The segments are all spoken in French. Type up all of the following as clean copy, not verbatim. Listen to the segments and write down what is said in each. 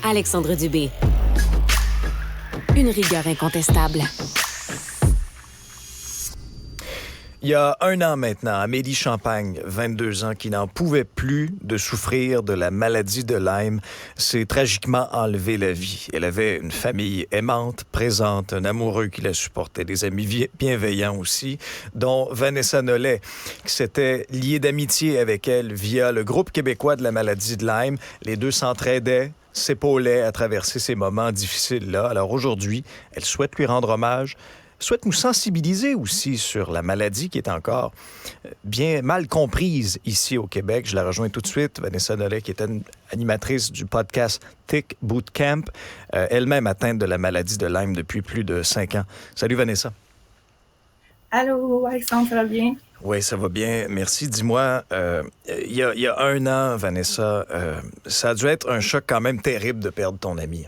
Alexandre Dubé. Une rigueur incontestable. Il y a 1 an maintenant, Amélie Champagne, 22 ans, qui n'en pouvait plus de souffrir de la maladie de Lyme, s'est tragiquement enlevé la vie. Elle avait une famille aimante, présente, un amoureux qui la supportait, des amis bienveillants aussi, dont Vanessa Nollet, qui s'était liée d'amitié avec elle via le groupe québécois de la maladie de Lyme. Les deux s'entraidaient, s'épaulaient à traverser ces moments difficiles-là. Alors aujourd'hui, elle souhaite lui rendre hommage, souhaite nous sensibiliser aussi sur la maladie qui est encore bien mal comprise ici au Québec. Je la rejoins tout de suite, Vanessa Nollet, qui est animatrice du podcast Tick Bootcamp, elle-même atteinte de la maladie de Lyme depuis plus de 5 ans. Salut Vanessa. Allô, Alexandre, ça va bien? Oui, ça va bien, merci. Dis-moi, il y a 1 an, Vanessa, ça a dû être un choc quand même terrible de perdre ton ami.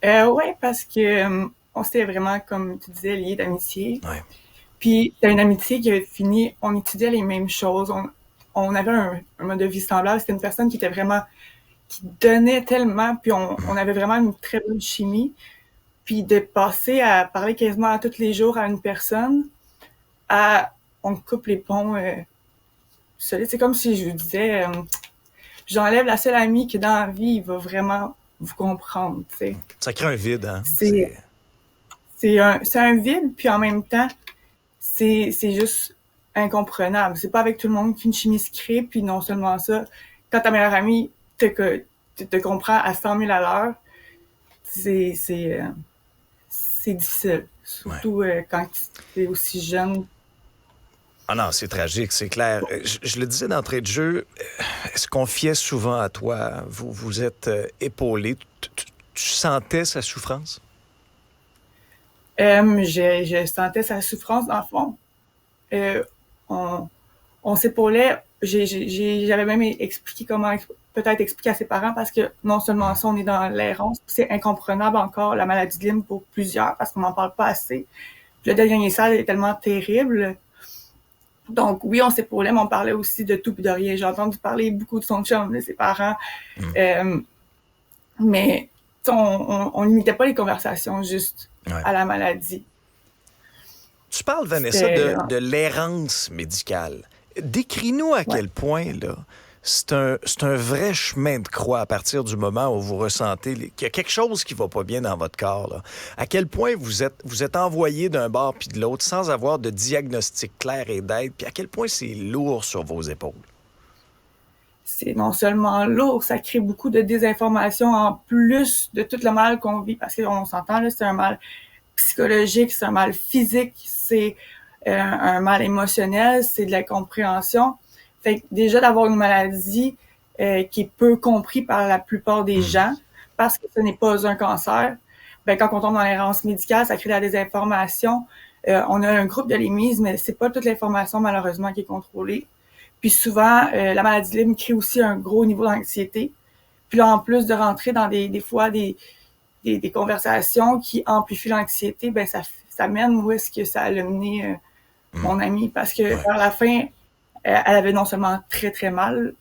Oui, parce que on s'était vraiment, comme tu disais, liés d'amitié. Ouais. Puis c'était une amitié qui avait fini, on étudiait les mêmes choses, on avait un mode de vie semblable. C'était une personne qui donnait tellement, puis on avait vraiment une très bonne chimie. Puis de passer à parler quasiment tous les jours à une personne, on coupe les ponts solides. C'est comme si je vous disais, j'enlève la seule amie que dans la vie, il va vraiment vous comprendre, tu sais. Ça crée un vide, hein? C'est un vide, puis en même temps, c'est juste incomprenable. C'est pas avec tout le monde qu'une chimie se crée, puis non seulement ça, quand ta meilleure amie te comprend à 100 000 à l'heure, c'est difficile. Surtout quand t'es aussi jeune. Ah non, c'est tragique, c'est clair. Je le disais d'entrée de jeu, elle se confiait souvent à toi. Vous êtes épaulé. Tu sentais sa souffrance? Je sentais sa souffrance, dans le fond. On s'épaulait. J'avais même expliqué peut-être expliquer à ses parents, parce que non seulement ça, on est dans l'errance, c'est incomprenable encore, la maladie de Lyme pour plusieurs, parce qu'on n'en parle pas assez. Puis le dernier sale est tellement terrible. Donc oui, on s'épaulait, mais on parlait aussi de tout et de rien. J'ai entendu parler beaucoup de son chum, de ses parents. Mais on limitait pas les conversations juste à la maladie. Tu parles, Vanessa, de l'errance médicale. Décris-nous à quel point là, c'est un vrai chemin de croix à partir du moment où vous ressentez qu'il y a quelque chose qui va pas bien dans votre corps. Là. À quel point vous êtes envoyé d'un bord puis de l'autre sans avoir de diagnostic clair et d'aide, puis à quel point c'est lourd sur vos épaules. C'est non seulement lourd, ça crée beaucoup de désinformation en plus de tout le mal qu'on vit, parce qu'on s'entend, là, c'est un mal psychologique, c'est un mal physique, c'est un mal émotionnel, c'est de l'incompréhension. Fait que déjà d'avoir une maladie qui est peu comprise par la plupart des gens, parce que ce n'est pas un cancer, ben quand on tombe dans l'errance médicale, ça crée de la désinformation. On a un groupe de l'EMIS, mais c'est pas toute l'information malheureusement qui est contrôlée. Puis souvent, la maladie de Lyme crée aussi un gros niveau d'anxiété. Puis là, en plus de rentrer dans des fois des conversations qui amplifient l'anxiété, ben ça mène où est-ce que ça a mené mon amie, parce que vers la fin, elle avait non seulement très très mal,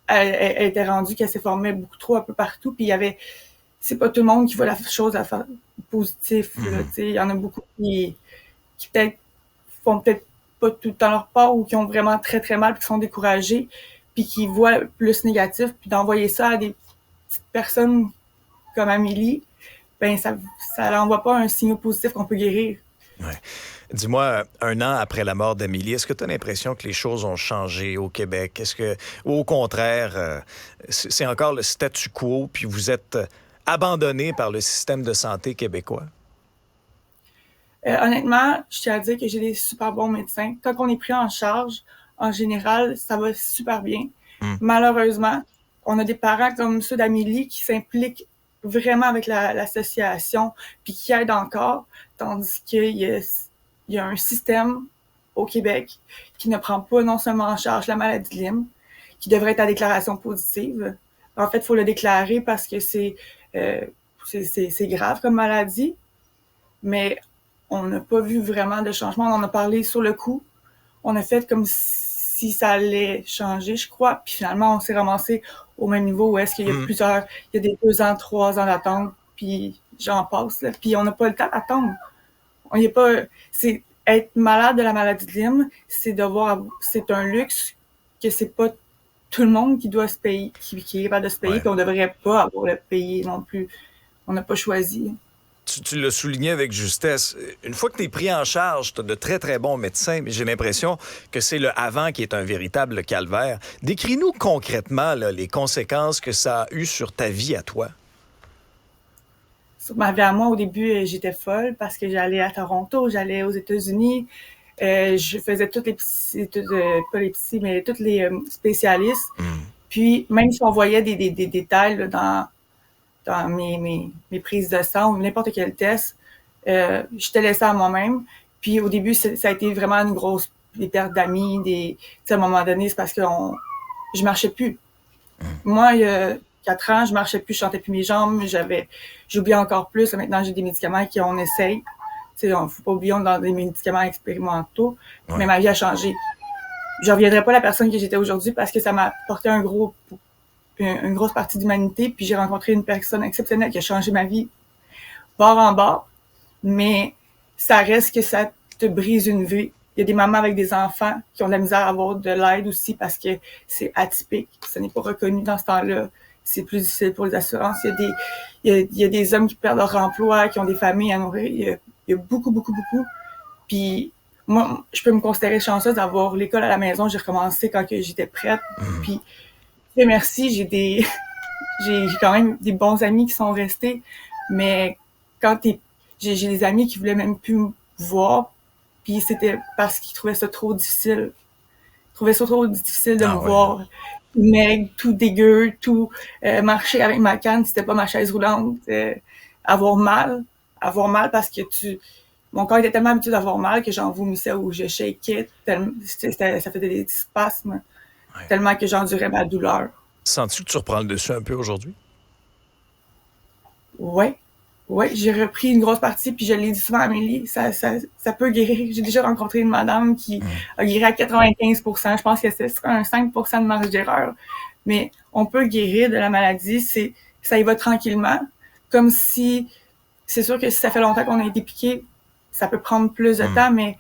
elle était rendue qu'elle s'est formée beaucoup trop un peu partout, puis c'est pas tout le monde qui voit la chose à faire positif. Il y en a beaucoup qui peut-être font peut-être pas tout le temps leur part, ou qui ont vraiment très très mal, puis qui sont découragés, puis qui voient plus négatif, puis d'envoyer ça à des petites personnes comme Amélie, ben ça n'envoie pas un signal positif qu'on peut guérir. Ouais. Dis-moi, 1 an après la mort d'Amélie, est-ce que tu as l'impression que les choses ont changé au Québec? Ou au contraire, c'est encore le statu quo, puis vous êtes abandonné par le système de santé québécois? Honnêtement, je tiens à dire que j'ai des super bons médecins. Quand on est pris en charge, en général, ça va super bien. Malheureusement, on a des parents comme ceux d'Amélie qui s'impliquent vraiment avec l'association, puis qui aident encore, tandis qu'il y a un système au Québec qui ne prend pas non seulement en charge la maladie de Lyme, qui devrait être à déclaration positive. En fait, il faut le déclarer parce que c'est grave comme maladie, mais on n'a pas vu vraiment de changement. On en a parlé sur le coup. On a fait comme si si ça allait changer, je crois. Puis finalement, on s'est ramassé au même niveau où est-ce qu'il y a il y a des 2 ans, 3 ans d'attente, puis j'en passe, là. Puis on n'a pas le temps d'attendre. On y est pas, c'est être malade de la maladie de Lyme, c'est un luxe que c'est pas tout le monde qui doit se payer, qui est capable de se payer, puis on devrait pas avoir le payer non plus. On n'a pas choisi. Tu l'as souligné avec justesse. Une fois que tu es pris en charge, tu as de très, très bons médecins, mais j'ai l'impression que c'est le avant qui est un véritable calvaire. Décris-nous concrètement là, les conséquences que ça a eu sur ta vie à toi. Sur ma vie à moi, au début, j'étais folle parce que j'allais à Toronto, j'allais aux États-Unis, je faisais toutes les pas les psys, mais toutes les spécialistes. Puis, même si on voyait des détails là, dans mes prises de sang ou n'importe quel test, je te laissais à moi-même. Puis au début, ça a été vraiment des pertes d'amis, à un moment donné, c'est parce que je marchais plus. Moi, il y a 4 ans, je marchais plus, je sentais plus mes jambes, j'oubliais encore plus. Maintenant, j'ai des médicaments qu'on essaye. Faut pas oublier, on est dans des médicaments expérimentaux, mais ma vie a changé. Je reviendrai pas à la personne que j'étais aujourd'hui parce que ça m'a apporté une grosse partie d'humanité, puis j'ai rencontré une personne exceptionnelle qui a changé ma vie bord en bord, mais ça reste que ça te brise une vie. Il y a des mamans avec des enfants qui ont de la misère à avoir de l'aide aussi parce que c'est atypique, ça n'est pas reconnu dans ce temps-là, c'est plus difficile pour les assurances. Il y a des hommes qui perdent leur emploi, qui ont des familles à nourrir, il y a beaucoup. Puis moi, je peux me considérer chanceuse d'avoir l'école à la maison, j'ai recommencé quand j'étais prête, puis merci, j'ai quand même des bons amis qui sont restés, mais j'ai des amis qui voulaient même plus me voir, puis c'était parce qu'ils trouvaient ça trop difficile. Ils trouvaient ça trop difficile de me voir maigre, tout dégueu, tout marcher avec ma canne, c'était pas ma chaise roulante, avoir mal parce que mon corps était tellement habitué d'avoir mal que j'en vomissais ou je shakeais, ça faisait des spasmes. Tellement que j'endurais ma douleur. Sens-tu que tu reprends le dessus un peu aujourd'hui? Oui, j'ai repris une grosse partie, puis je l'ai dit souvent à Amélie, ça peut guérir. J'ai déjà rencontré une madame qui a guéri à 95%. Je pense que c'est un 5% de marge d'erreur. Mais on peut guérir de la maladie, ça y va tranquillement. Comme si, c'est sûr que si ça fait longtemps qu'on a été piqué, ça peut prendre plus de temps, mais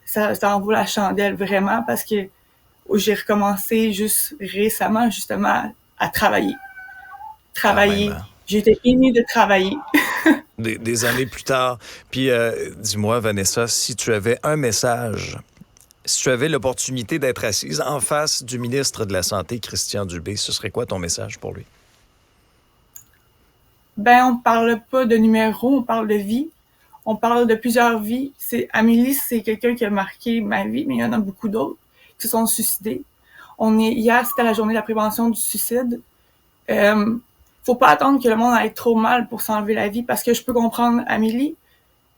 ça en vaut la chandelle vraiment parce que j'ai recommencé juste récemment, justement, à travailler. J'ai été émue de travailler. Des années plus tard. Puis, dis-moi, Vanessa, si tu avais un message, si tu avais l'opportunité d'être assise en face du ministre de la Santé, Christian Dubé, ce serait quoi ton message pour lui? On parle pas de numéro, on parle de vie. On parle de plusieurs vies. Amélie, c'est quelqu'un qui a marqué ma vie, mais il y en a beaucoup d'autres qui se sont suicidés. Hier, c'était la journée de la prévention du suicide. Faut pas attendre que le monde aille trop mal pour s'enlever la vie, parce que je peux comprendre Amélie.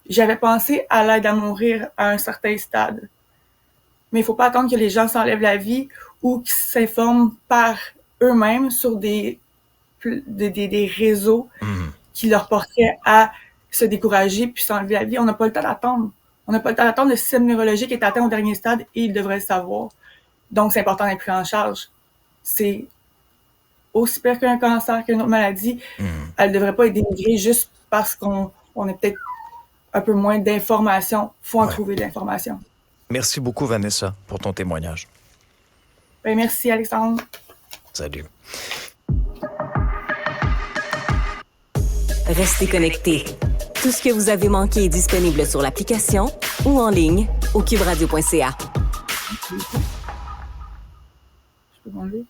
J'avais pensé à l'aide à mourir à un certain stade. Mais il faut pas attendre que les gens s'enlèvent la vie ou qu'ils s'informent par eux-mêmes sur des réseaux qui leur porteraient à se décourager puis s'enlever la vie. On n'a pas le temps d'attendre. On n'a pas le temps d'attendre. Le système neurologique est atteint au dernier stade et il devrait le savoir. Donc, c'est important d'être pris en charge. C'est aussi pire qu'un cancer, qu'une autre maladie. Elle ne devrait pas être dénigrée juste parce qu'on a peut-être un peu moins d'informations. Il faut en trouver de l'information. Merci beaucoup, Vanessa, pour ton témoignage. Merci, Alexandre. Salut. Restez connectés. Tout ce que vous avez manqué est disponible sur l'application ou en ligne au cuberadio.ca. Je peux m'enlever?